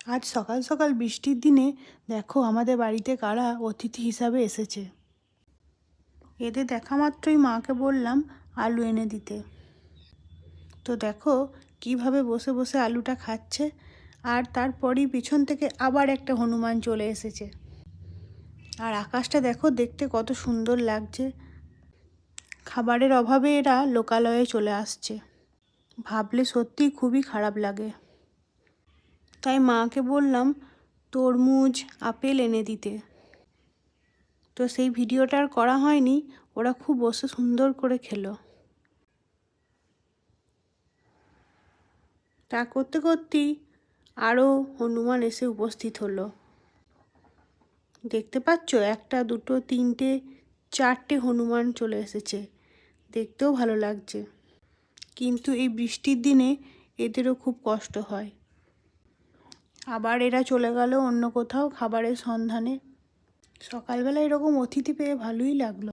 আজ সকাল সকাল বৃষ্টির দিনে দেখো আমাদের বাড়িতে কারা অতিথি হিসাবে এসেছে। এদের দেখা মাত্রই মাকে বললাম আলু এনে দিতে। তো দেখো কিভাবে বসে বসে আলুটা খাচ্ছে, আর তারপরই পিছন থেকে আবার একটা হনুমান চলে এসেছে। আর আকাশটা দেখো দেখতে কত সুন্দর লাগছে। খাবারের অভাবে এরা লোকালয়ে চলে আসছে, ভাবলে সত্যি খুবই খারাপ লাগে। তাই মাকে বললাম তরমুজ আপেল এনে দিতে। তো সেই ভিডিওটা আর করা হয়নি, ওরা খুব বসে সুন্দর করে খেলো। তা করতে করতেই আরও হনুমান এসে উপস্থিত হলো। দেখতে পাচ্ছ, একটা দুটো তিনটে চারটে হনুমান চলে এসেছে। দেখতেও ভালো লাগছে, কিন্তু এই বৃষ্টির দিনে এদেরও খুব কষ্ট হয়। আবার এরা চলে গেল অন্য কোথাও খাবারের সন্ধানে। সকালবেলা এরকম অতিথি পেয়ে ভালোই লাগলো।